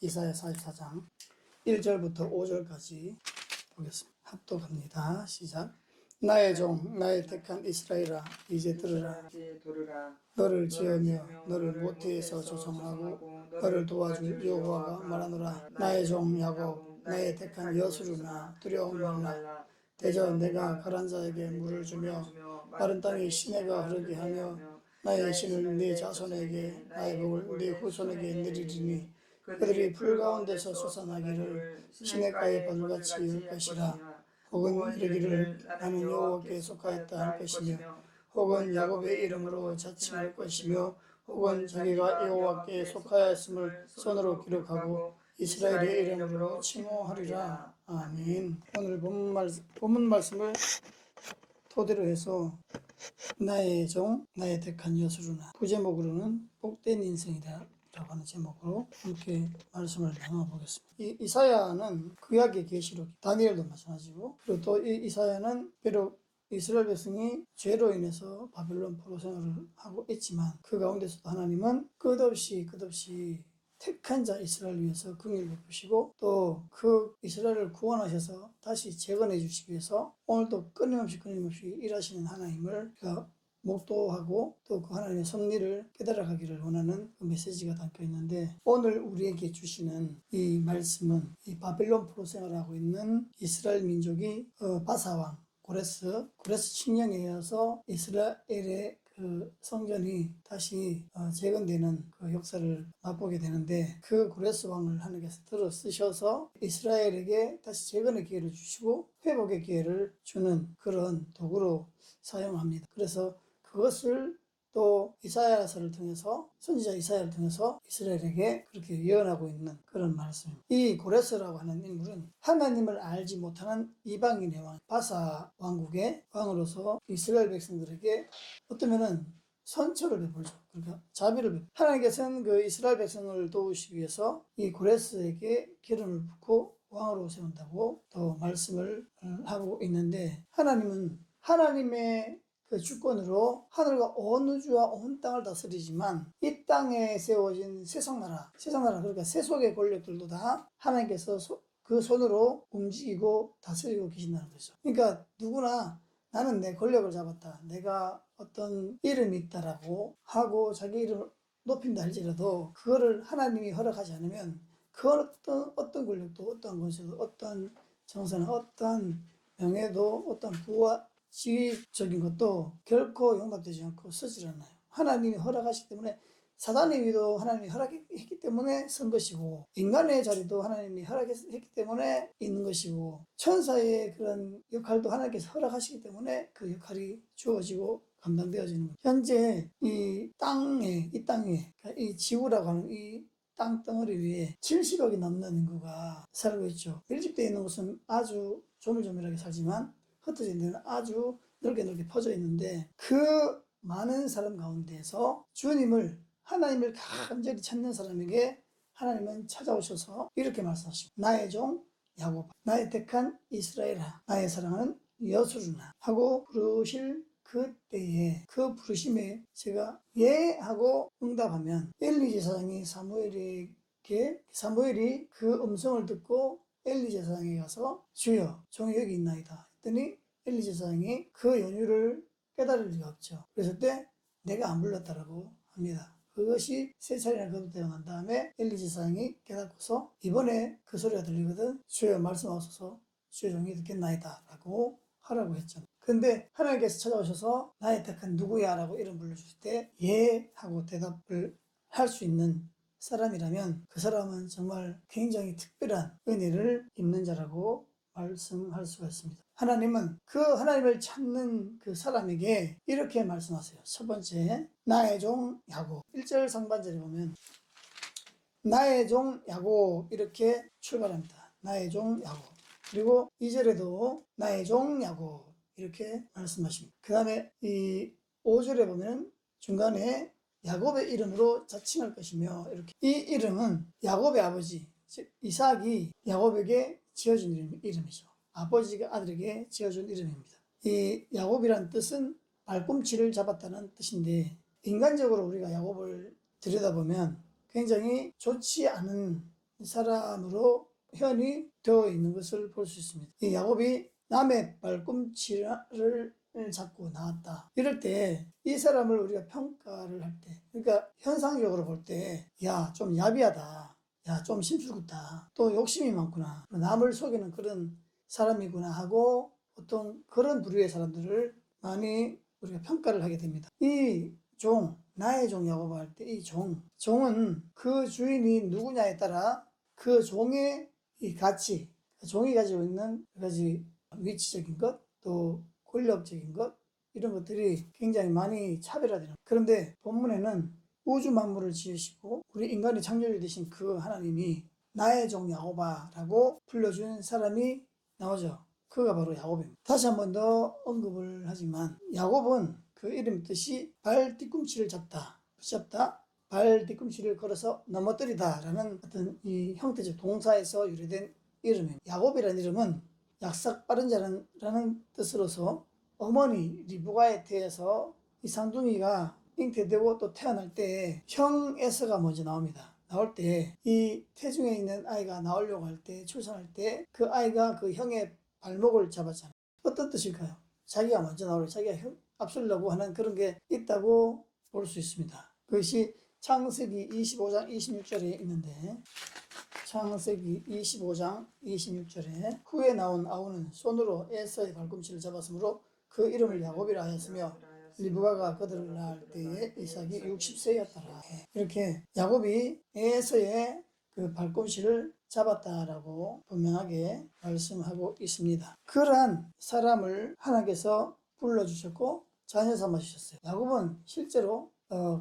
이사야 44장 1절부터 5절까지 보겠습니다. 합독합니다. 시작. 나의 종 나의 택한 이스라엘아 이제 들으라. 너를 지으며 너를 모태에서 조성하고 너를 도와줄 여호와가 말하노라. 나의 종 야곱 나의 택한 여수르나 두려움 말라. 대저 내가 가란 자에게 물을 주며 마른 땅에 시내가 흐르게 하며 나의 신을 네 자손에게 나의 복을 네 후손에게 내리리니 그들이 풀 가운데서 솟아나기를 시냇가의 벌같이 열 것이라. 혹은 이르기를 나는 여호와께 속하였다 할 것이며 혹은 야곱의 이름으로 자칭할 것이며 혹은 자기가 여호와께 속하였음을 손으로 기록하고 이스라엘의 이름으로 칭호하리라. 아멘. 오늘 본문 말씀을 토대로 해서 나의 종 나의 택한 여수르나 부제목으로는 복된 인생이다 라고 하는 제목으로 함께 말씀을 나눠보겠습니다. 이 이사야는 구약의 계시록, 다니엘도 마찬가지고, 그리고 또 이 이사야는 비록 이스라엘 백성이 죄로 인해서 바벨론 포로 생활을 하고 있지만 그 가운데서도 하나님은 끝없이 택한 자 이스라엘을 위해서 긍휼을 베푸시고 또 그 이스라엘을 구원하셔서 다시 재건해 주시기 위해서 오늘도 끊임없이 일하시는 하나님을 목도하고 또 그 하나님의 섭리를 깨달아가기를 원하는 그 메시지가 담겨 있는데, 오늘 우리에게 주시는 이 말씀은 이 바벨론 포로 생활하고 있는 이스라엘 민족이 바사왕 고레스 칙령에 의해서 이스라엘의 그 성전이 다시 재건되는 그 역사를 맛보게 되는데, 그 고레스 왕을 하나님께서 들어 쓰셔서 이스라엘에게 다시 재건의 기회를 주시고 회복의 기회를 주는 그런 도구로 사용합니다. 그래서 그것을 또 이사야서를 통해서, 선지자 이사야를 통해서 이스라엘에게 그렇게 예언하고 있는 그런 말씀입니다. 이 고레스라고 하는 인물은 하나님을 알지 못하는 이방인의 왕, 바사 왕국의 왕으로서 이스라엘 백성들에게 어쩌면은 선처를 베풀죠. 그러니까 자비를 베풀죠. 하나님께서는 그 이스라엘 백성을 도우시기 위해서 이 고레스에게 기름을 붓고 왕으로 세운다고 또 말씀을 하고 있는데, 하나님은 하나님의 그 주권으로 하늘과 온 우주와 온 땅을 다스리지만 이 땅에 세워진 세상나라 그러니까 세속의 권력들도 다 하나님께서 그 손으로 움직이고 다스리고 계신다는 거죠. 그러니까 누구나 나는 내 권력을 잡았다, 내가 어떤 이름이 있다라고 하고 자기 이름을 높인다 할지라도 그거를 하나님이 허락하지 않으면 그 어떤 권력도 어떤 권세도 어떤 정사나 어떤 명예도 어떤 부와 지위적인 것도 결코 용납되지 않고 쓰질 않아요. 하나님이 허락하시기 때문에, 사단의 위도 하나님이 허락했기 때문에 쓴 것이고, 인간의 자리도 하나님이 허락했기 때문에 있는 것이고, 천사의 그런 역할도 하나님께서 허락하시기 때문에 그 역할이 주어지고 감당되어지는 거예요. 현재 이 땅에 이 지구라고 하는 이 땅덩어리 위에 70억이 넘는 인구가 살고 있죠. 밀집되어 있는 곳은 아주 조밀조밀하게 살지만 흩어져 있는 데는 아주 넓게 퍼져 있는데, 그 많은 사람 가운데서 하나님을 간절히 찾는 사람에게 하나님은 찾아오셔서 이렇게 말씀하시고, 나의 종 야곱, 나의 택한 이스라엘아, 나의 사랑하는 여수르나 하고 부르실 그때에, 그 부르심에 제가 예 하고 응답하면, 엘리 제사장이 사무엘이 그 음성을 듣고 엘리 제사장에 가서 주여 종이 여기 있나이다 했더니 엘리 제사장이 그 연유를 깨달을 리가 없죠. 그랬을 때 내가 안 불렀다라고 합니다. 그것이 세 차례나 거듭되어 난 다음에 엘리 제사장이 깨닫고서 이번에 그 소리가 들리거든 주여 말씀하소서 주의 종이 듣겠나이다 라고 하라고 했죠. 근데 하나님께서 찾아오셔서 나의 택한 누구야 라고 이름 불러주실 때 예 하고 대답을 할 수 있는 사람이라면 그 사람은 정말 굉장히 특별한 은혜를 입는 자라고 말씀할 수가 있습니다. 하나님은 그 하나님을 찾는 그 사람에게 이렇게 말씀하세요. 첫 번째, 나의 종 야곱. 1절 상반절에 보면 나의 종 야곱 이렇게 출발합니다. 나의 종 야곱. 그리고 2절에도 나의 종 야곱 이렇게 말씀하십니다. 그 다음에 이 5절에 보면 중간에 야곱의 이름으로 자칭할 것이며, 이렇게 이 이름은 야곱의 아버지 즉 이삭이 야곱에게 지어준 이름이죠. 아버지가 아들에게 지어준 이름입니다. 이 야곱이란 뜻은 발꿈치를 잡았다는 뜻인데, 인간적으로 우리가 야곱을 들여다보면 굉장히 좋지 않은 사람으로 현이 되어 있는 것을 볼 수 있습니다. 이 야곱이 남의 발꿈치를 잡고 나왔다. 이럴 때 이 사람을 우리가 평가를 할 때, 그러니까 현상적으로 볼 때, 야, 좀 야비하다. 야, 좀 심술궂다. 또 욕심이 많구나. 남을 속이는 그런 사람이구나 하고 보통 그런 부류의 사람들을 많이 우리가 평가를 하게 됩니다. 이 종, 나의 종 야곱을 할 때 이 종은 그 주인이 누구냐에 따라 그 종의 이 가치, 종이 가지고 있는 몇 가지 위치적인 것, 또 권력적인 것, 이런 것들이 굉장히 많이 차별화되는. 그런데 본문에는 우주 만물을 지으시고 우리 인간의 창조주 되신 그 하나님이 나의 종 야곱아라고 불러준 사람이 나오죠. 그가 바로 야곱입니다. 다시 한 번 더 언급을 하지만 야곱은 그 이름 뜻이 발 뒤꿈치를 잡다, 붙잡다, 발 뒤꿈치를 걸어서 넘어뜨리다 라는 어떤 이 형태적 동사에서 유래된 이름입니다. 야곱이라는 이름은 약삭 빠른 자라는 뜻으로서 어머니 리브가에 대해서 이 쌍둥이가 잉태되고 또 태어날 때 형 에서가 먼저 나옵니다. 나올 때 이 태중에 있는 아이가 나오려고 할 때 출산할 때 그 아이가 그 형의 발목을 잡았잖아요. 어떤 뜻일까요? 자기가 먼저 나오려 자기가 앞서려고 하는 그런 게 있다고 볼 수 있습니다. 그것이 창세기 25장 26절에 있는데 창세기 25장 26절에 후에 나온 아우는 손으로 에서의 발꿈치를 잡았으므로 그 이름을 야곱이라 하였으며 리브가가 그들을 낳을 때에 이삭이 60세였더라. 이렇게 야곱이 에서의 그 발꿈치를 잡았다라고 분명하게 말씀하고 있습니다. 그러한 사람을 하나님께서 불러주셨고 자녀 삼아주셨어요. 야곱은 실제로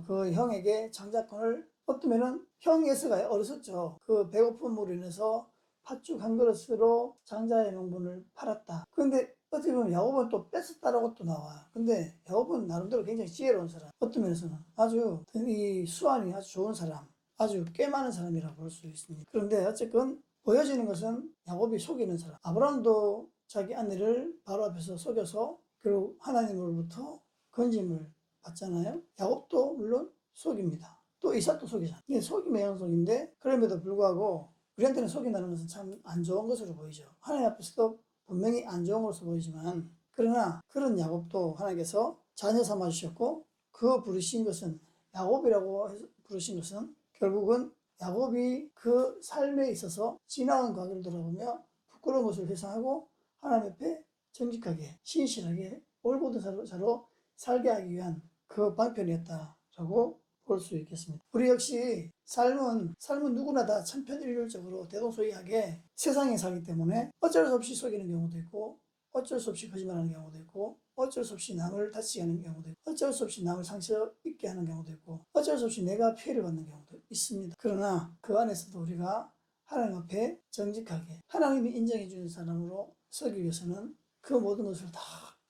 그 형에게 장자권을 어쩌면은 형 에서가 어렸었죠. 그 배고픔으로 인해서 팥죽 한 그릇으로 장자의 명분을 팔았다. 그런데 어떻게 보면 야곱은 또 뺏었다라고 또 나와. 근데 야곱은 나름대로 굉장히 지혜로운 사람. 어떤 면에서는 아주 이 수완이 아주 좋은 사람, 아주 꽤 많은 사람이라고 볼 수 있습니다. 그런데 어쨌건 보여지는 것은 야곱이 속이는 사람. 아브라함도 자기 아내를 바로 앞에서 속여서 결국 하나님으로부터 건짐을 받잖아요. 야곱도 물론 속입니다. 또 이삭도 속이잖아요. 이게 속임의 연속인데 그럼에도 불구하고 우리한테는 속인다는 것은 참 안 좋은 것으로 보이죠. 하나님 앞에서도 분명히 안 좋은 것으로 보이지만 그러나 그런 야곱도 하나님께서 자녀 삼아 주셨고 그 부르신 것은 야곱이라고 부르신 것은 결국은 야곱이 그 삶에 있어서 지나온 과거를 돌아보며 부끄러운 것을 회상하고 하나님 앞에 정직하게 신실하게 올곧은 자로 살게 하기 위한 그 방편이었다라고 볼 수 있겠습니다. 우리 역시 삶은 누구나 다 천편일률적으로 대동소이하게 세상에 살기 때문에 어쩔 수 없이 속이는 경우도 있고 어쩔 수 없이 거짓말하는 경우도 있고 어쩔 수 없이 남을 다치게 하는 경우도 있고 어쩔 수 없이 남을 상처 입게 하는 경우도 있고 어쩔 수 없이 내가 피해를 받는 경우도 있습니다. 그러나 그 안에서도 우리가 하나님 앞에 정직하게 하나님이 인정해 주는 사람으로 서기 위해서는 그 모든 것을 다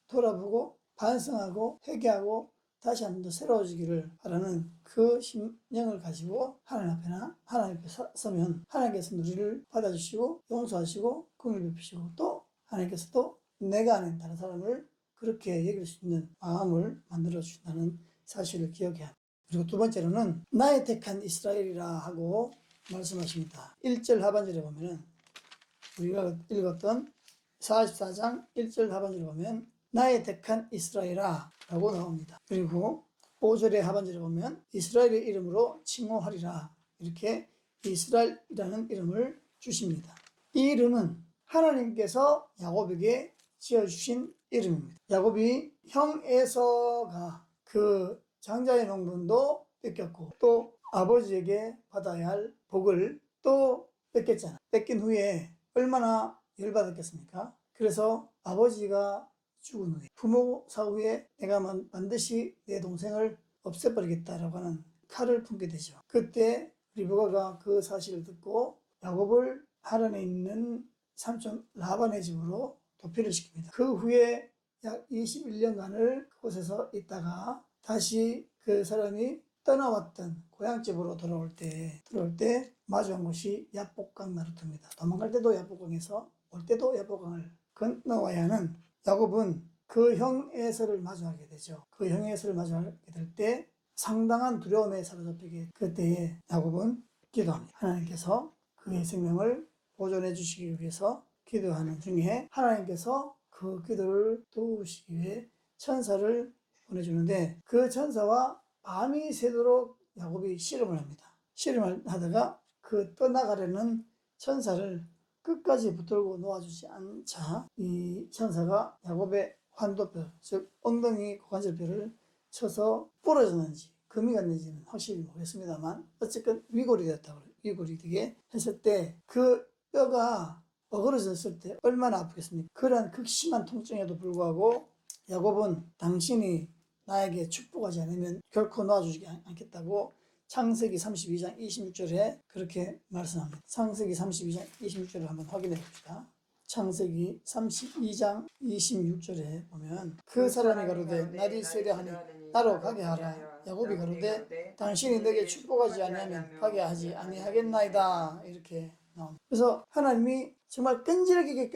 돌아보고 반성하고 회개하고 다시 한 번 더 새로워지기를 바라는 그 심령을 가지고 하나님 앞에 서면 하나님께서 우리를 받아주시고 용서하시고 긍휼 베푸시고 또 하나님께서도 내가 아닌 다른 사람을 그렇게 여길 수 있는 마음을 만들어 주신다는 사실을 기억해야 합니다. 그리고 두 번째로는 나의 택한 이스라엘이라 하고 말씀하십니다. 1절 하반절에 보면은 우리가 읽었던 44장 1절 하반절에 보면 나의 택한 이스라엘아 라고 나옵니다. 그리고 5절의 하반절에 보면 이스라엘의 이름으로 칭호하리라 이렇게 이스라엘이라는 이름을 주십니다. 이 이름은 하나님께서 야곱에게 지어주신 이름입니다. 야곱이 형 에서가 그 장자의 명분도 뺏겼고 또 아버지에게 받아야 할 복을 또 뺏겼잖아. 뺏긴 후에 얼마나 열받았겠습니까? 그래서 아버지가 죽은 후에 부모 사후에 내가 반드시 내 동생을 없애버리겠다라고 하는 칼을 품게 되죠. 그때 리브가가 그 사실을 듣고 야곱을 하란에 있는 삼촌 라반의 집으로 도피를 시킵니다. 그 후에 약 21년간을 그곳에서 있다가 다시 그 사람이 떠나왔던 고향집으로 돌아올 때 마주한 곳이 야복강 나루터입니다. 도망갈 때도 야복강에서 올 때도 야복강을 건너와야 하는 야곱은 그 형 에서를 마주하게 되죠. 그 형 에서를 마주하게 될 때 상당한 두려움에 사로잡히게 그때에 야곱은 기도합니다. 하나님께서 그의 생명을 보존해 주시기 위해서 기도하는 중에 하나님께서 그 기도를 도우시기 위해 천사를 보내주는데 그 천사와 밤이 새도록 야곱이 씨름을 합니다. 씨름을 하다가 그 떠나가려는 천사를 끝까지 붙들고 놓아주지 않자 이 천사가 야곱의 환도뼈, 즉 엉덩이 고관절뼈를 쳐서 부러졌는지 금이 갔는지는 확실히 모르겠습니다만 어쨌든 위골이 되었다고 그래요. 위골이 되게 했을 때 그 뼈가 어그러졌을 때 얼마나 아프겠습니까? 그러한 극심한 통증에도 불구하고 야곱은 당신이 나에게 축복하지 않으면 결코 놓아주지 않겠다고 창세기 32장 26절에 그렇게 말씀합니다. 창세기 32장 26절을 한번 확인해 봅시다. 창세기 32장 26절에 보면 그 사람이 가로되 날이 세려하니 나로 가게 하라. 야곱이 가로되 당신이 내게 축복하지 아니하면 가게 하지 아니하겠나이다. 이렇게 나옵니다. 그래서 하나님이 정말 끈질기게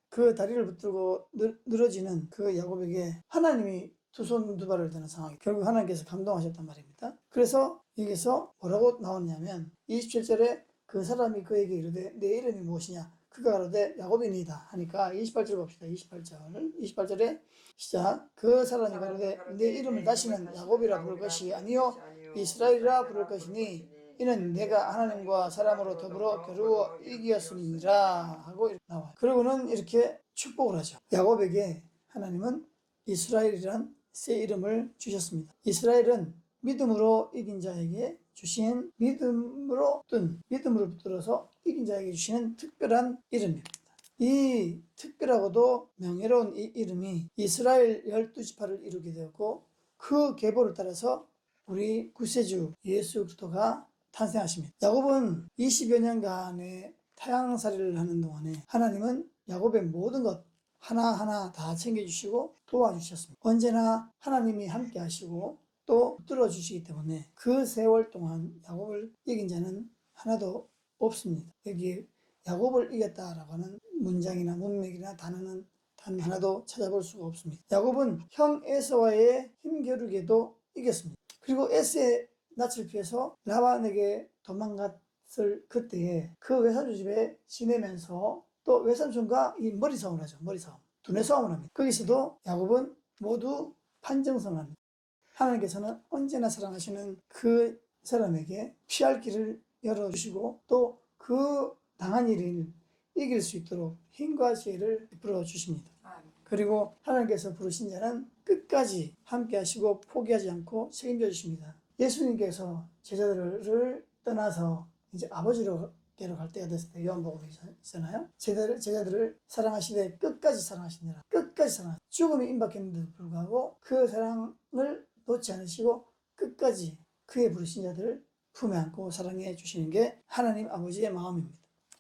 그 다리를 붙들고 늘어지는 그 야곱에게 하나님이 두 손 두 발을 드는 상황이 결국 하나님께서 감동하셨단 말입니다. 그래서 여기서 뭐라고 나오냐면 27절에 그 사람이 그에게 이르되 내 이름이 무엇이냐 그가 가로되 야곱이니이다 하니까 28절 봅시다. 28절에 시작 그 사람이 가로되 내 이름을 다시는 야곱이라 부를 것이 아니요 이스라엘이라 부를 것이니 이는 내가 하나님과 사람으로 더불어 겨루어 이기었음이니라 하고 나와요. 그리고는 이렇게 축복을 하죠. 야곱에게 하나님은 이스라엘이란 새 이름을 주셨습니다. 이스라엘은 믿음으로 이긴 자에게 주신 믿음으로 붙들어서 이긴 자에게 주시는 특별한 이름입니다. 이 특별하고도 명예로운 이 이름이 이스라엘 12지파를 이루게 되었고 그 계보를 따라서 우리 구세주 예수 그리스도가 탄생하십니다. 야곱은 20여 년간의 타향살이를 하는 동안에 하나님은 야곱의 모든 것 하나하나 다 챙겨주시고 도와주셨습니다. 언제나 하나님이 함께 하시고 또 붙들어 주시기 때문에 그 세월 동안 야곱을 이긴 자는 하나도 없습니다. 여기 야곱을 이겼다라고 하는 문장이나 문맥이나 단어는 단 하나도 찾아볼 수가 없습니다. 야곱은 형 에서와의 힘겨루기에도 이겼습니다. 그리고 에서의 낯을 피해서 라반에게 도망갔을 그때에 그 외삼촌 집에 지내면서 또 외삼촌과 이 머리 싸움을 하죠. 머리 싸움. 두뇌 싸움을 합니다. 거기서도 야곱은 모두 판정승을 합니다. 하나님께서는 언제나 사랑하시는 그 사람에게 피할 길을 열어주시고 또 그 당한 일을 이길 수 있도록 힘과 지혜를 베풀어 주십니다. 그리고 하나님께서 부르신 자는 끝까지 함께 하시고 포기하지 않고 책임져 주십니다. 예수님께서 제자들을 떠나서 이제 아버지로 갈 때가 됐을 때 요한복음에 있잖아요. 제자들을 사랑하시되 끝까지 사랑하시느라 끝까지 사랑하시느라 죽음이 임박했는데도 불구하고 그 사랑을 놓지 않으시고 끝까지 그의 부르신 자들을 품에 안고 사랑해 주시는 게 하나님 아버지의 마음입니다.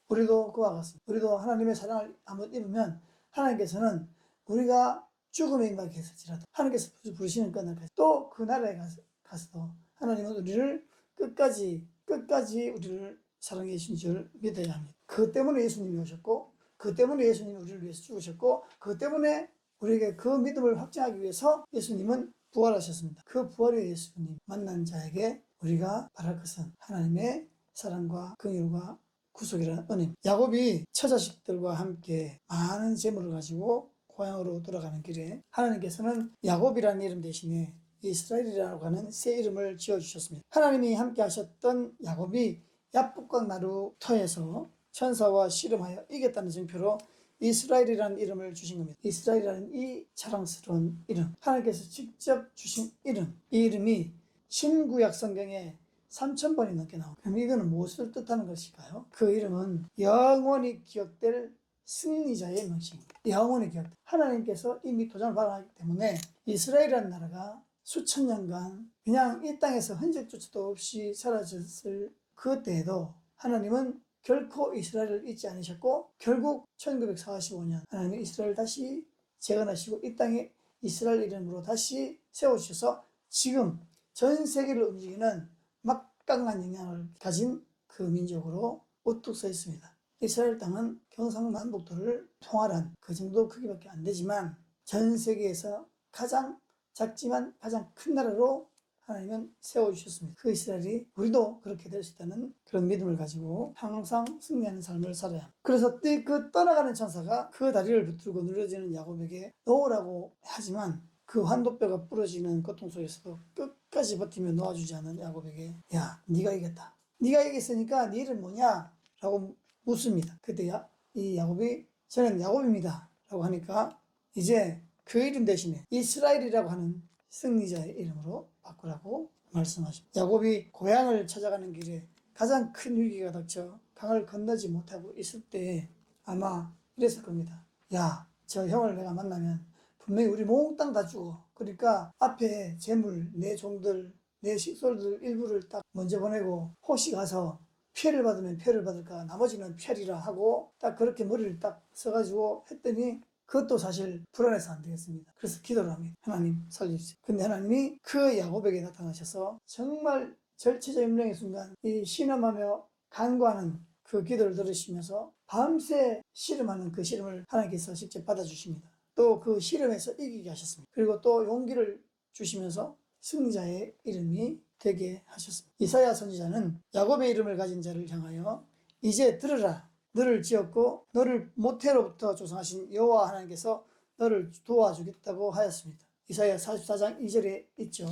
우리도 그와 같습니다. 우리도 하나님의 사랑을 한번 입으면 하나님께서는 우리가 죽음에 임박했을지라도 하나님께서 부르시는 그날까지 또 그 나라에 가서도 하나님은 우리를 끝까지 우리를 사랑해 주신 줄 믿어야 합니다. 그 때문에 예수님이 오셨고 그 때문에 예수님이 우리를 위해서 죽으셨고 그 때문에 우리에게 그 믿음을 확증하기 위해서 예수님은 부활하셨습니다. 그 부활의 예수님 만난 자에게 우리가 바랄 것은 하나님의 사랑과 긍휼과 구속이라는 은혜입니다. 야곱이 처자식들과 함께 많은 재물을 가지고 고향으로 돌아가는 길에 하나님께서는 야곱이라는 이름 대신에 이스라엘이라고 하는 새 이름을 지어주셨습니다. 하나님이 함께 하셨던 야곱이 야복강 나루 터에서 천사와 씨름하여 이겼다는 증표로 이스라엘이라는 이름을 주신 겁니다. 이스라엘이라는 이 자랑스러운 이름, 하나님께서 직접 주신 이름, 이 이름이 신구약 성경에 3,000번이 넘게 나옵니다. 그럼 이거는 무엇을 뜻하는 것일까요? 그 이름은 영원히 기억될 승리자의 명칭입니다. 영원히 기억될. 하나님께서 이미 도장을 박았기 때문에 이스라엘이라는 나라가 수천 년간 그냥 이 땅에서 흔적조차도 없이 사라졌을 그때에도 하나님은 결코 이스라엘을 잊지 않으셨고 결국 1945년 하나님이 이스라엘을 다시 재건하시고 이 땅에 이스라엘 이름으로 다시 세워주셔서 지금 전 세계를 움직이는 막강한 영향을 가진 그 민족으로 우뚝 서 있습니다. 이스라엘 땅은 경상남북도를 통할한 그 정도 크기밖에 안 되지만 전 세계에서 가장 작지만 가장 큰 나라로 하나님은 세워주셨습니다. 그 이스라엘이 우리도 그렇게 될 수 있다는 그런 믿음을 가지고 항상 승리하는 삶을 살아야 합니다. 그래서 그 떠나가는 천사가 그 다리를 붙들고 늘어지는 야곱에게 놓으라고 하지만 그 환도뼈가 부러지는 고통 속에서도 끝까지 버티며 놓아주지 않는 야곱에게 야, 네가 이겼다. 네가 이겼으니까 네 이름 뭐냐? 라고 묻습니다. 그때 이 야곱이 저는 야곱입니다. 라고 하니까 이제 그 이름 대신에 이스라엘이라고 하는 승리자의 이름으로 바꾸라고 말씀하십니다. 야곱이 고향을 찾아가는 길에 가장 큰 위기가 닥쳐 강을 건너지 못하고 있을 때 아마 이랬을 겁니다. 야, 저 형을 내가 만나면 분명히 우리 몽땅 다 죽어. 그러니까 앞에 재물, 내 종들, 내 식솔들 일부를 딱 먼저 보내고 혹시 가서 피해를 받으면 피해를 받을까 나머지는 피하리라 하고 딱 그렇게 머리를 딱 써가지고 했더니 그것도 사실 불안해서 안 되겠습니다. 그래서 기도를 합니다. 하나님 살려주세요. 근데 하나님이 그 야곱에게 나타나셔서 정말 절체절명의 순간 이 신음하며 간구하는 그 기도를 들으시면서 밤새 씨름하는 그 씨름을 하나님께서 직접 받아주십니다. 또 그 씨름에서 이기게 하셨습니다. 그리고 또 용기를 주시면서 승리자의 이름이 되게 하셨습니다. 이사야 선지자는 야곱의 이름을 가진 자를 향하여 이제 들으라. 너를 지었고 너를 모태로부터 조성하신 여호와 하나님께서 너를 도와주겠다고 하였습니다. 이사야 44장 2절에 있죠.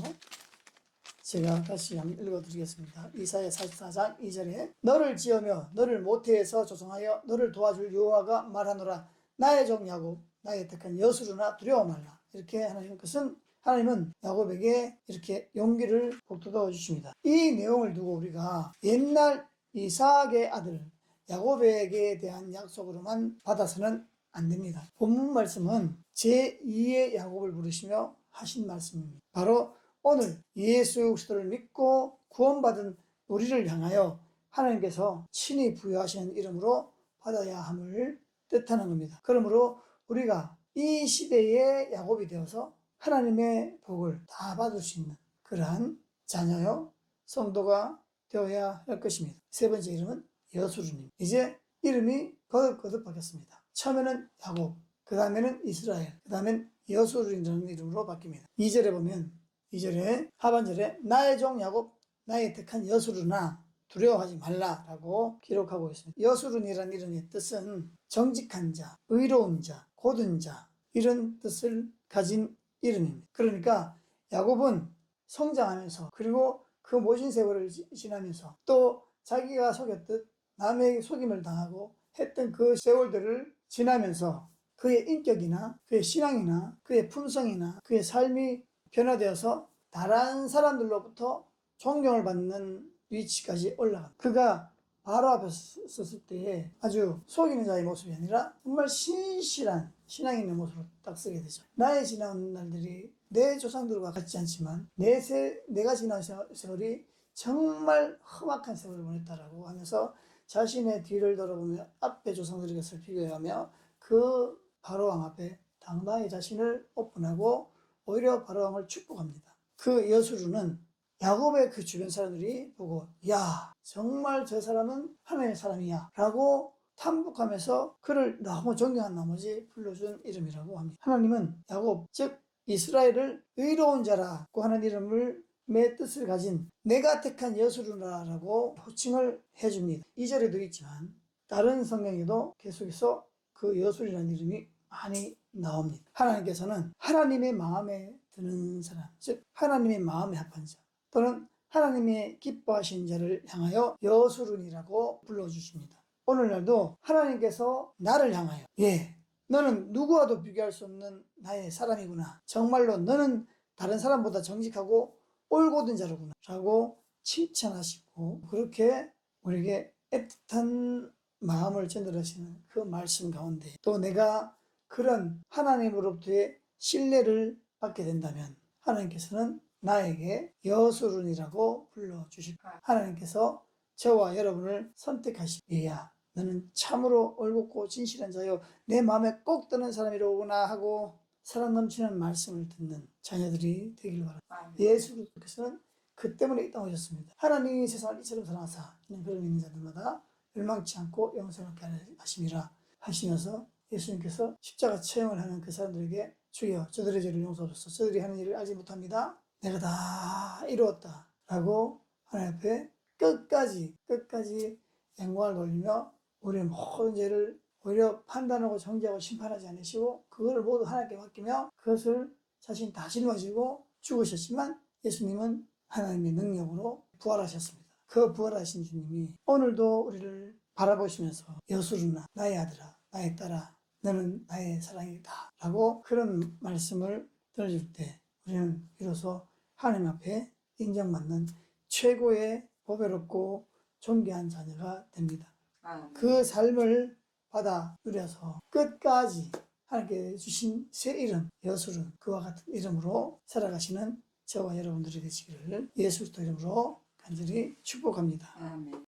제가 다시 한번 읽어드리겠습니다. 이사야 44장 2절에 너를 지으며 너를 모태에서 조성하여 너를 도와줄 여호와가 말하노라. 나의 종 야곱 나의 택한 여수르나 두려워 말라. 이렇게 하나님은 야곱에게 이렇게 용기를 북돋워 주십니다. 이 내용을 두고 우리가 옛날 이삭의 아들 야곱에게 대한 약속으로만 받아서는 안 됩니다. 본문 말씀은 제2의 야곱을 부르시며 하신 말씀입니다. 바로 오늘 예수 그리스도를 믿고 구원받은 우리를 향하여 하나님께서 친히 부여하시는 이름으로 받아야 함을 뜻하는 겁니다. 그러므로 우리가 이 시대의 야곱이 되어서 하나님의 복을 다 받을 수 있는 그러한 자녀요 성도가 되어야 할 것입니다. 세 번째 이름은 여수르님. 이제 이름이 거듭 바뀌었습니다. 처음에는 야곱, 그 다음에는 이스라엘, 그 다음엔 여수르이라는 이름으로 바뀝니다. 2절에 보면 2절에 하반절에 나의 종 야곱 나의 택한 여수르나 두려워하지 말라라고 기록하고 있습니다. 여수른이라는 이름의 뜻은 정직한 자, 의로운 자, 고든 자 이런 뜻을 가진 이름입니다. 그러니까 야곱은 성장하면서 그리고 그 모진 세월을 지나면서 또 자기가 속였듯 남의 속임을 당하고 했던 그 세월들을 지나면서 그의 인격이나 그의 신앙이나 그의 품성이나 그의 삶이 변화되어서 다른 사람들로부터 존경을 받는 위치까지 올라갑니다. 그가 바로 앞에 섰을 때에 아주 속이는 자의 모습이 아니라 정말 신실한 신앙 있는 모습으로 딱 서게 되죠. 나의 지나온 날들이 내 조상들과 같지 않지만 내가 지난 세월이 정말 험악한 세월을 보냈다라고 하면서 자신의 뒤를 돌아보며 앞에 조상들의 것을 비교하며 그 바로왕 앞에 당당히 자신을 오픈하고 오히려 바로왕을 축복합니다. 그 여수르는 야곱의 그 주변 사람들이 보고 야 정말 저 사람은 하나님의 사람이야 라고 탐복하면서 그를 너무 존경한 나머지 불러준 이름이라고 합니다. 하나님은 야곱 즉 이스라엘을 의로운 자라고 하는 이름을 의 뜻을 가진 내가 택한 여수르라라고 호칭을 해줍니다. 2절에도 있지만 다른 성경에도 계속해서 그 여수르라는 이름이 많이 나옵니다. 하나님께서는 하나님의 마음에 드는 사람 즉 하나님의 마음에 합한 자 또는 하나님의 기뻐하신 자를 향하여 여수른이라고 불러주십니다. 오늘날도 하나님께서 나를 향하여 너는 누구와도 비교할 수 없는 나의 사람이구나. 정말로 너는 다른 사람보다 정직하고 올곧은 자로구나 라고 칭찬하시고 그렇게 우리에게 애틋한 마음을 전달하시는 그 말씀 가운데 또 내가 그런 하나님으로부터의 신뢰를 받게 된다면 하나님께서는 나에게 여수른이라고 불러주실 거예요. 하나님께서 저와 여러분을 선택하시기야 너는 참으로 올곧고 진실한 자요 내 마음에 꼭 드는 사람이로구나 하고 사랑 넘치는 말씀을 듣는 자녀들이 되길 바랍니다. 예수 그리스도께서는 그 때문에 이 땅에 오셨습니다. 하나님이 세상을 이처럼 사랑하사 이는 그를 믿는 자들마다 멸망치 않고 영생을 얻게 하심이라 하시면서 예수님께서 십자가 체험을 하는 그 사람들에게 주여 저들의 죄를 용서하소서 저들이 하는 일을 알지 못합니다. 내가 다 이루었다 라고 하나님 앞에 끝까지 영광을 돌리며 우리의 모든 죄를 오히려 판단하고 정죄하고 심판하지 않으시고 그걸 모두 하나님께 맡기며 그것을 자신 다 짊어지고 죽으셨지만 예수님은 하나님의 능력으로 부활하셨습니다. 그 부활하신 주님이 오늘도 우리를 바라보시면서 여수르나 나의 아들아 나의 딸아 너는 나의 사랑이다 라고 그런 말씀을 들어줄 때 우리는 비로소 하나님 앞에 인정받는 최고의 보배롭고 존귀한 자녀가 됩니다. 그 삶을 받아 누려서 끝까지 하나님께 주신 새 이름 여술은 그와 같은 이름으로 살아가시는 저와 여러분들이 되시기를 예수 그리스도 이름으로 간절히 축복합니다. 아멘.